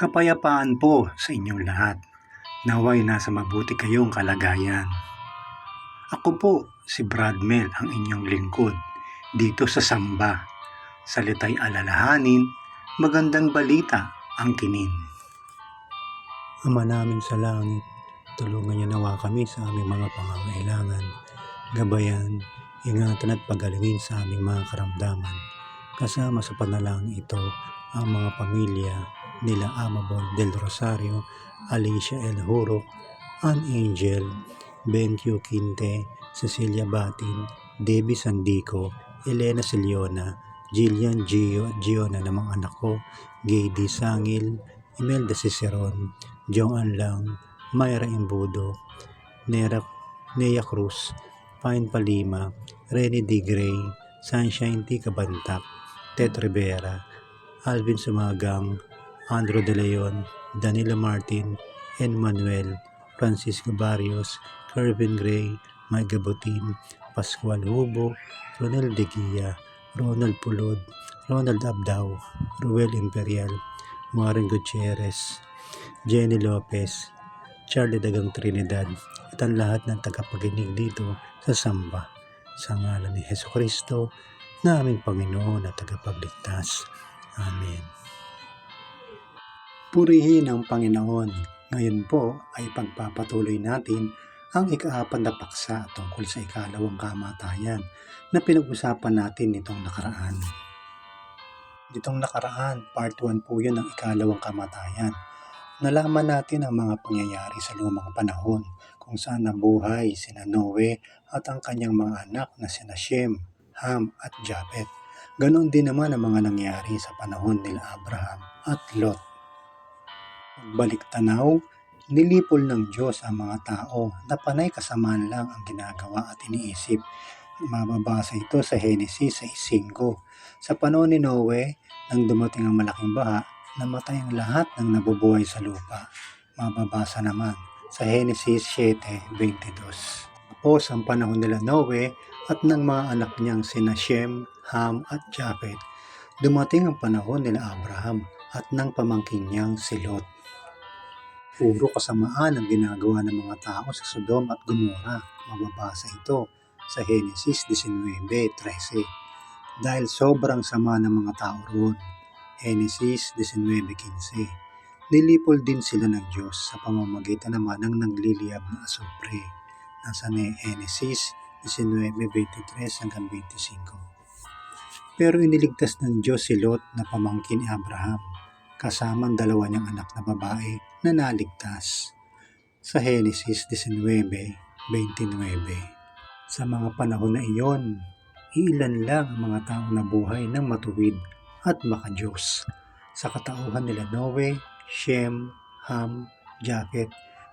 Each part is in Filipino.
Kapayapaan po sa inyong lahat. Naway nasa mabuti kayong kalagayan. Ako po si Bradmel, ang inyong lingkod, dito sa Samba. Salita'y alalahanin, magandang balita ang kinin. Ama namin sa langit, tulungan niyo nawa kami sa aming mga pangangailangan. Gabayan, ingatan at pagalingin sa aming mga karamdaman. Kasama sa panalangin ito ang mga pamilya nila Amabel del Rosario, Alicia El Hurok, Ann Angel, BenQ Quinte, Cecilia Batin, Debbie Sandico, Elena Siliona, Jillian Gio at Giona ng mga anak ko, Gaydy Sangil, Imelda Ciceron, Joan Lang, Myra Imbudo, Nea Cruz, Pine Palima, Rene D. Gray, Sunshine T. Kabantak, Ted Rivera, Alvin Sumagang, Andrew De Leon, Danilo Martin, N. Manuel, Francisco Barrios, Kervin Gray, Mike Gabutin, Pascual Hubo, Ronel De Guia, Ronald Pulod, Ronald Abdao, Ruel Imperial, Warren Gutierrez, Jenny Lopez, Charlie Dagang Trinidad, at ang lahat ng tagapakinig dito sa Samba. Sa ngalan ni Jesucristo, na aming Panginoon at tagapagligtas. Amen. Purihin ang Panginoon. Ngayon po ay pagpapatuloy natin ang ika-4 na paksa tungkol sa ikalawang kamatayan na pinag-usapan natin nitong nakaraan. Nitong nakaraan, part 1 po yun ng ikalawang kamatayan. Nalaman natin ang mga pangyayari sa lumang panahon kung saan nabuhay sina Noe at ang kanyang mga anak na sina Shem, Ham at Japet. Ganon din naman ang mga nangyari sa panahon nila Abraham at Lot. Pagbalik tanaw, nilipol ng Diyos ang mga tao na panay kasamaan lang ang ginagawa at iniisip. Mababasa ito sa Genesis 6:5. Sa panahon ni Noe, nang dumating ang malaking baha, namatay ang lahat ng nabubuhay sa lupa. Mababasa naman sa Genesis 7:22. Tapos ang panahon nila Noe at ng mga anak niyang sina Shem, Ham at Japet, dumating ang panahon nila Abraham at ng pamangkin niyang si Lot. Puro kasamaan ang ginagawa ng mga tao sa Sodom at Gomorrah. Mababasa ito sa Genesis 19:13. Dahil sobrang sama ng mga tao roon. Genesis 19:15. Nilipol din sila ng Diyos sa pamamagitan naman ng nagliliyab na asupre. Nasa Genesis 19:23-25. Pero iniligtas ng Diyos si Lot na pamangkin ni Abraham, kasama ang dalawa niyang anak na babae na naligtas. Sa Genesis 19:29. Sa mga panahon na iyon, iilan lang ang mga taong nabuhay ng matuwid at makadiyos. Sa katauhan nila Noe, Shem, Ham, Japet,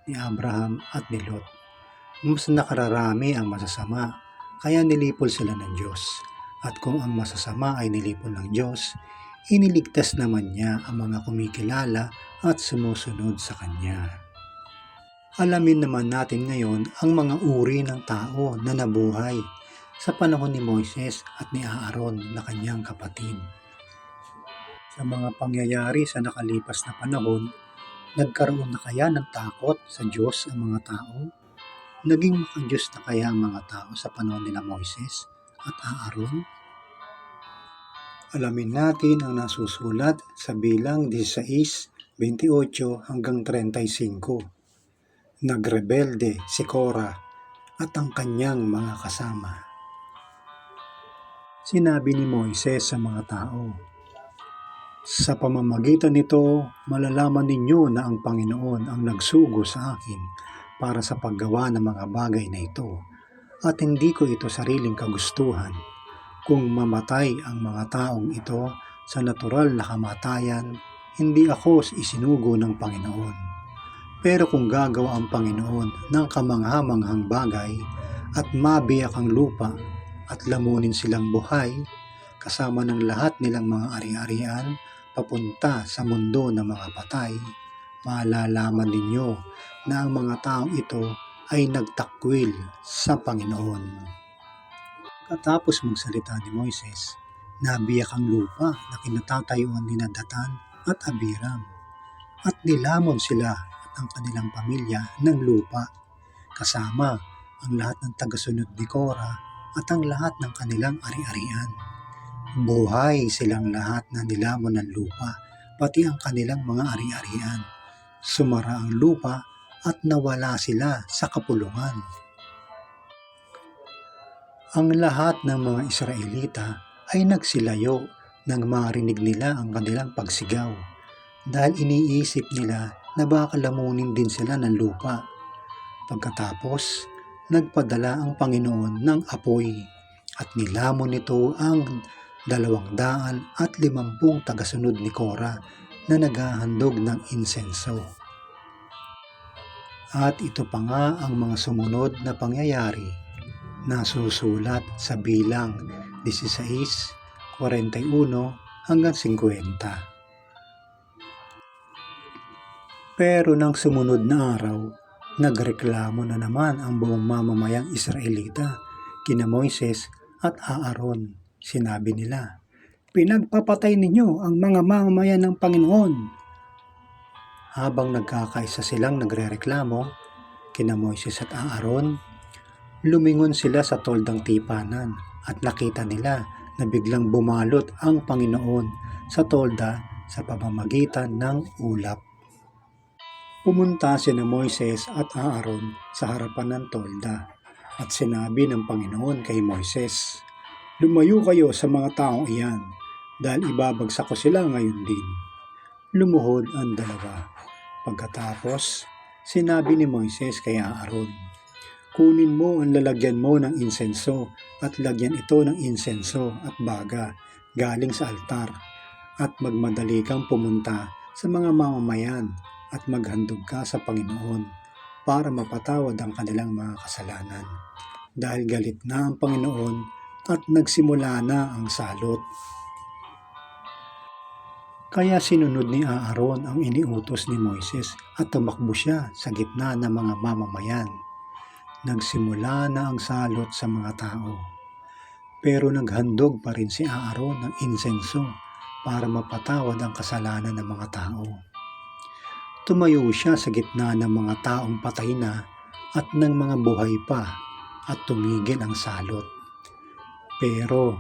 ni Abraham at ni Lot. Mas nakararami ang masasama, kaya nilipol sila ng Diyos. At kung ang masasama ay nilipol ng Diyos, iniligtas naman niya ang mga kumikilala at sumusunod sa Kanya. Alamin naman natin ngayon ang mga uri ng tao na nabuhay sa panahon ni Moises at ni Aaron na kanyang kapatid. Sa mga pangyayari sa nakalipas na panahon, nagkaroon na kaya ng takot sa Diyos ang mga tao? Naging makadiyos na kaya ang mga tao sa panahon nila Moises at Aaron? Alamin natin ang nasusulat sa Bilang 16:28-35. Nagrebelde si Korah at ang kanyang mga kasama. Sinabi ni Moises sa mga tao, "Sa pamamagitan nito, malalaman ninyo na ang Panginoon ang nagsugo sa akin para sa paggawa ng mga bagay na ito, at hindi ko ito sariling kagustuhan. Kung mamatay ang mga taong ito sa natural na kamatayan, hindi ako isinugo ng Panginoon. Pero kung gagawa ang Panginoon ng kamangha-manghang bagay at mabiyak ang lupa at lamunin silang buhay, kasama ng lahat nilang mga ari-arian papunta sa mundo ng mga patay, malalaman ninyo na ang mga taong ito ay nagtakwil sa Panginoon." Katapos magsalita ni Moises, nabiyak ang lupa na kinatatayuan ni Datan at Abiram. at nilamon sila at ang kanilang pamilya ng lupa, kasama ang lahat ng tagasunod ni Korah at ang lahat ng kanilang ari-arian. Buhay silang lahat na nilamon ng lupa, pati ang kanilang mga ari-arian. Sumara ang lupa at nawala sila sa kapulungan. Ang lahat ng mga Israelita ay nagsilayo nang marinig nila ang kanilang pagsigaw, dahil iniisip nila na baka lamunin din sila ng lupa. Pagkatapos, nagpadala ang Panginoon ng apoy at nilamon nito ang 250 tagasunod ni Korah na naghahandog ng insenso. At ito pa nga ang mga sumunod na pangyayari na susulat sa Bilang 16:41 hanggang 50. Pero nang sumunod na araw, nagreklamo na naman ang buong mamamayang Israelita kina Moises at Aaron. Sinabi nila, "Pinagpapatay ninyo ang mga mamamayan ng Panginoon." Habang nagkakaisa silang nagrereklamo kina Moises at Aaron, lumingon sila sa toldang tipanan at nakita nila na biglang bumalot ang Panginoon sa tolda sa pamamagitan ng ulap. Pumunta sina Moises at Aaron sa harapan ng tolda at sinabi ng Panginoon kay Moises, "Lumayo kayo sa mga taong iyan dahil ibabagsak ko sila ngayon din." Lumuhod ang dalawa. Pagkatapos, sinabi ni Moises kay Aaron, "Kunin mo ang lalagyan mo ng insenso at lagyan ito ng insenso at baga galing sa altar at magmadali kang pumunta sa mga mamamayan at maghandog ka sa Panginoon para mapatawad ang kanilang mga kasalanan dahil galit na ang Panginoon at nagsimula na ang salot." Kaya sinunod ni Aaron ang iniutos ni Moises at tumakbo siya sa gitna ng mga mamamayan. Nagsimula na ang salot sa mga tao. Pero naghandog pa rin si Aaron ng insenso para mapatawad ang kasalanan ng mga tao. Tumayo siya sa gitna ng mga taong patay na at ng mga buhay pa at tumigil ang salot. Pero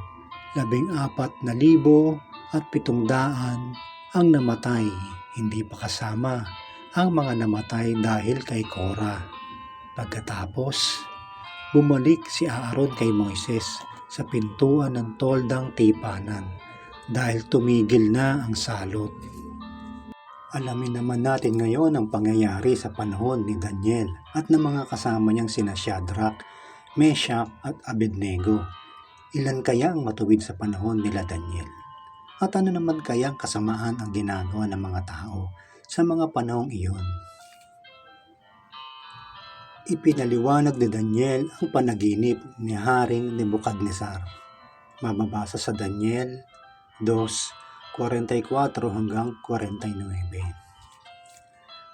14,700 ang namatay, hindi pa kasama ang mga namatay dahil kay Korah. Pagkatapos, bumalik si Aaron kay Moises sa pintuan ng toldang tipanan dahil tumigil na ang salot. Alamin naman natin ngayon ang pangyayari sa panahon ni Daniel at ng mga kasama niyang sina Shadrach, Meshach at Abednego. Ilan kaya ang matuwid sa panahon nila Daniel? At ano naman kaya ang kasamaan ang ginagawa ng mga tao sa mga panahong iyon? Ipinaliwanag ni Daniel ang panaginip ni Haring Nebukadnezar. Mababasa sa Daniel 2:44 hanggang 49.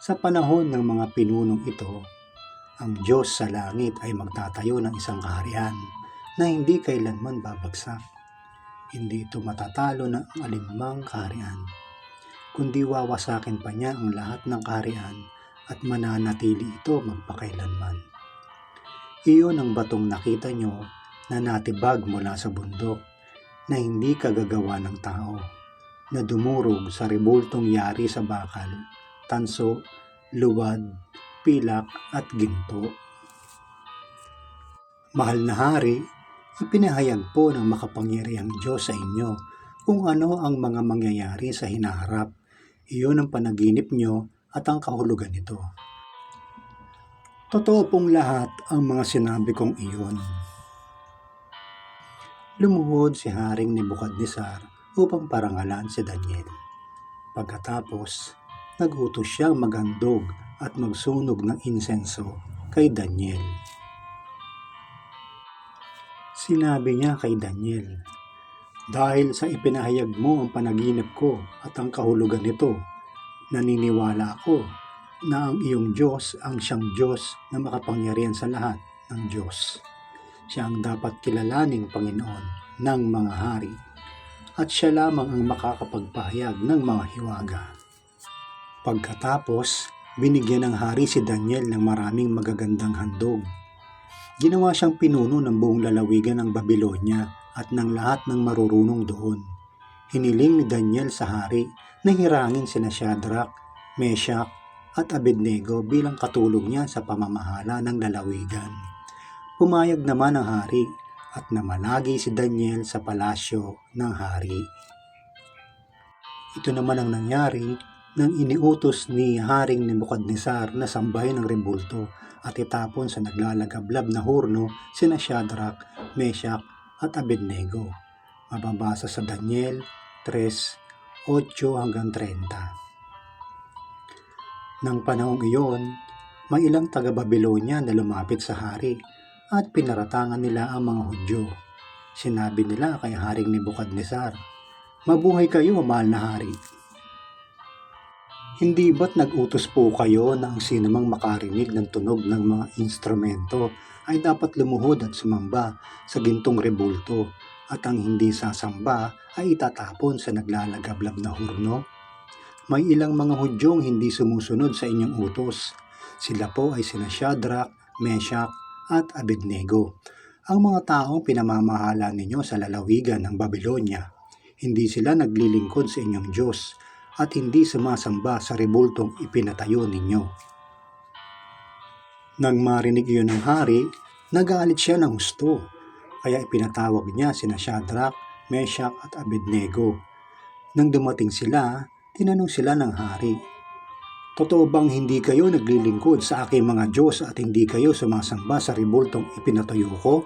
Sa panahon ng mga pinunong ito, ang Diyos sa langit ay magtatayo ng isang kaharian na hindi kailanman babagsak. Hindi ito matatalo ng alinmang kaharian, kundi wawasakin pa niya ang lahat ng kaharian at mananatili ito magpakailanman. Iyon ang batong nakita nyo na natibag mula sa bundok na hindi kagagawa ng tao, na dumurog sa rebultong yari sa bakal, tanso, luwad, pilak at ginto. Mahal na hari, ipinahayag po ng makapangyarihang Diyos sa inyo kung ano ang mga mangyayari sa hinaharap. Iyon ang panaginip nyo at ang kahulugan nito. Totoo pong lahat ang mga sinabi kong iyon. Lumuhod si Haring Nebukadnezar upang parangalan si Daniel. Pagkatapos, nagutos siyang maghandog at magsunog ng insenso kay Daniel. Sinabi niya kay Daniel, "Dahil sa ipinahayag mo ang panaginip ko at ang kahulugan nito, naniniwala ako na ang iyong Diyos ang siyang Diyos na makapangyarihan sa lahat ng Diyos. Siya ang dapat kilalaning Panginoon ng mga hari at siya lamang ang makakapagpahayag ng mga hiwaga. Pagkatapos, binigyan ng hari si Daniel ng maraming magagandang handog. Ginawa siyang pinuno ng buong lalawigan ng Babylonia at ng lahat ng marurunong doon. Hiniling ni Daniel sa hari na hirangin sina Shadrach, Meshach at Abednego bilang katulong niya sa pamamahala ng lalawigan. Pumayag naman ang hari at namalagi si Daniel sa palasyo ng hari. Ito naman ang nangyari nang iniutos ni Haring Nebukadnesar na sambahin ang rebulto at itapon sa naglalagablab na hurno sina Shadrach, Meshach at Abednego. Mababasa sa Daniel 3:8 hanggang 30. Nang panahong iyon, may ilang taga-Babylonia na lumapit sa hari at pinaratangan nila ang mga Hudyo. Sinabi nila kay Haring Nebukadnesar, "Mabuhay kayo, mahal na hari. Hindi ba't nag-utos po kayo na ang sinumang makarinig ng tunog ng mga instrumento ay dapat lumuhod at sumamba sa gintong rebulto at ang hindi sasamba ay itatapon sa naglalagablab na hurno? May ilang mga Hudyong hindi sumusunod sa inyong utos. Sila po ay sina Shadrach, Meshach at Abednego, ang mga taong pinamamahala ninyo sa lalawigan ng Babylonia. Hindi sila naglilingkod sa inyong Diyos at hindi sumasamba sa rebultong ipinatayo ninyo." Nang marinig iyon ng hari, nagalit siya ng husto, kaya ipinatawag niya sina Shadrach, Meshach at Abednego. Nang dumating sila, tinanong sila ng hari, "Totoo bang hindi kayo naglilingkod sa aking mga Diyos at hindi kayo sumasamba sa rebultong ipinatayo ko?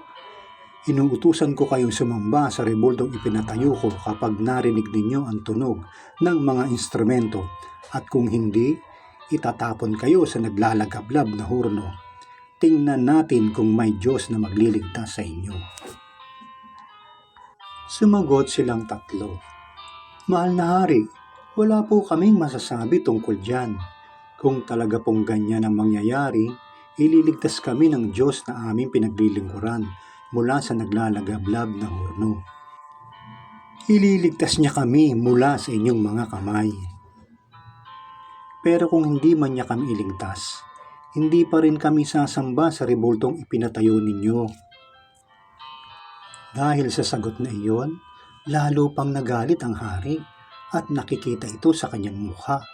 Inuutusan ko kayong sumamba sa rebultong ipinatayo ko kapag narinig ninyo ang tunog ng mga instrumento at kung hindi, itatapon kayo sa naglalagablab na hurno. Tingnan natin kung may Diyos na magliligtas sa inyo." Sumagot silang tatlo, "Mahal na hari, wala po kaming masasabi tungkol diyan. Kung talaga pong ganyan ang mangyayari, ililigtas kami ng Diyos na aming pinaglilingkuran mula sa naglalagablab na hurno. Ililigtas niya kami mula sa inyong mga kamay. Pero kung hindi man niya kami iligtas, hindi pa rin kami sasamba sa rebultong ipinatayo ninyo." Dahil sa sagot na iyon, lalo pang nagalit ang hari at nakikita ito sa kanyang mukha.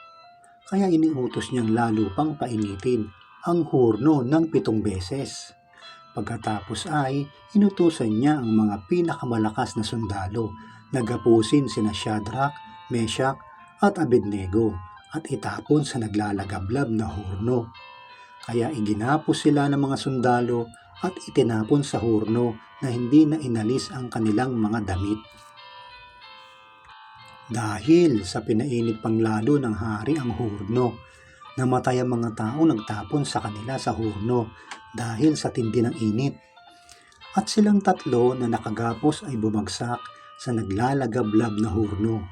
Kaya iniutos niyang lalo pang painitin ang hurno ng 7 beses. Pagkatapos ay inutusan niya ang mga pinakamalakas na sundalo na gapusin sina Shadrach, Meshach at Abednego at itapon sa naglalagablab na hurno. Kaya iginapos sila ng mga sundalo at itinapon sa hurno na hindi na inalis ang kanilang mga damit. Dahil sa pinainit pang lalo ng hari ang hurno, namatay ang mga taong nagtapon sa kanila sa hurno dahil sa tindi ng init. At silang tatlo na nakagapos ay bumagsak sa naglalagablab na hurno.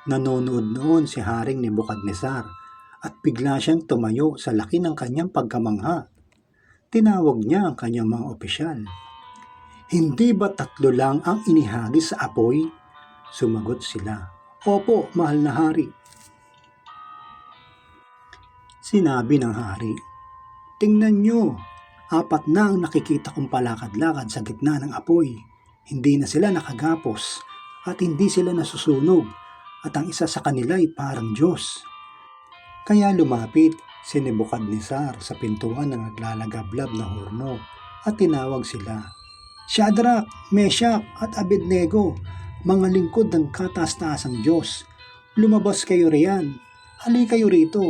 Nanonood noon si Haring Nebukadnesar at bigla siyang tumayo sa laki ng kanyang pagkamangha. Tinawag niya ang kanyang mga opisyal. "Hindi ba 3 lang ang inihagis sa apoy?" Sumagot sila, "Opo, mahal na hari." Sinabi ng hari, "Tingnan niyo, 4 na ang nakikita kong palakad-lakad sa gitna ng apoy. Hindi na sila nakagapos at hindi sila nasusunog at ang isa sa kanila ay parang Diyos." Kaya lumapit si Nebukadnesar sa pintuan ng naglalagablab na hurno at tinawag sila, "Shadrach, Meshach at Abednego, mga lingkod ng kataas-taasang Diyos, lumabas kayo riyan, hali kayo rito."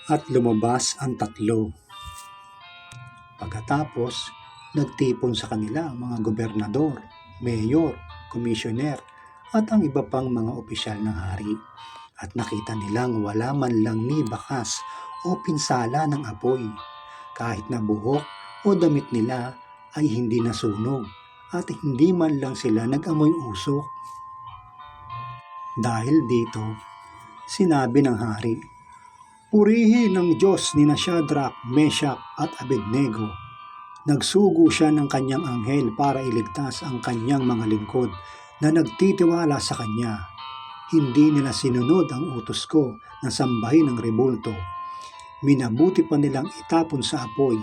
At lumabas ang 3. Pagkatapos, nagtipon sa kanila ang mga gobernador, mayor, komisyoner at ang iba pang mga opisyal ng hari. At nakita nilang wala man lang ni bakas o pinsala ng apoy. Kahit na buhok o damit nila ay hindi nasunog at hindi man lang sila nag-amoy usok. Dahil dito, sinabi ng hari, "Purihin ang Diyos ni Shadrach, Meshach at Abednego. Nagsugo siya ng kanyang anghel para iligtas ang kanyang mga lingkod na nagtitiwala sa kanya. Hindi nila sinunod ang utos ko na sambahin ang rebulto. Minabuti pa nilang itapon sa apoy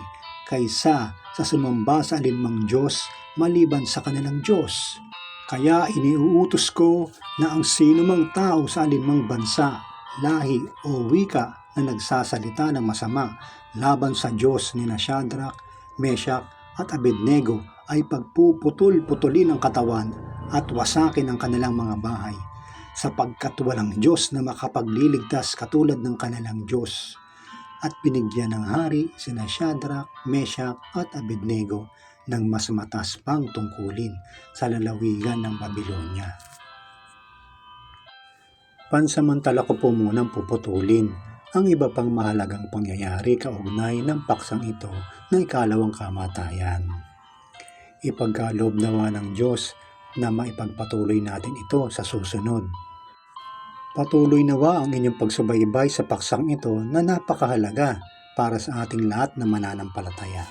kaysa sa sumamba sa alinmang Diyos maliban sa kanilang Diyos. Kaya iniuutos ko na ang sinumang tao sa alinmang bansa, lahi o wika na nagsasalita ng masama laban sa Diyos ni Shadrach, Meshach at Abednego ay pagpuputol-putulin ang katawan at wasakin ang kanilang mga bahay, sapagkat walang Diyos na makapagliligtas katulad ng kanilang Diyos. At binigyan ng hari sina Shadrach, Meshach at Abednego ng mas mataas pang tungkulin sa lalawigan ng Babylonia. Pansamantala ko po munang puputulin ang iba pang mahalagang pangyayari kaugnay ng paksang ito na ikalawang kamatayan. Ipagkaloob nawa ng Diyos na maipagpatuloy natin ito sa susunod. Patuloy nawa ang inyong pagsubaybay sa paksang ito na napakahalaga para sa ating lahat na mananampalataya.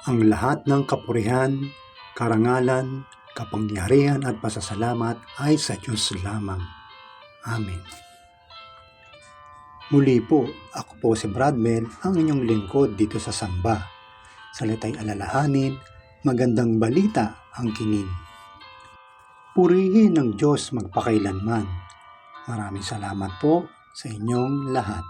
Ang lahat ng kapurihan, karangalan, kapangyarihan at pasasalamat ay sa Diyos lamang. Amen. Muli po, ako po si Brad Mel, ang inyong lingkod dito sa Samba. Salita'y alalahanin, magandang balita ang kinin. Purihin ng Diyos magpakailanman. Maraming salamat po sa inyong lahat.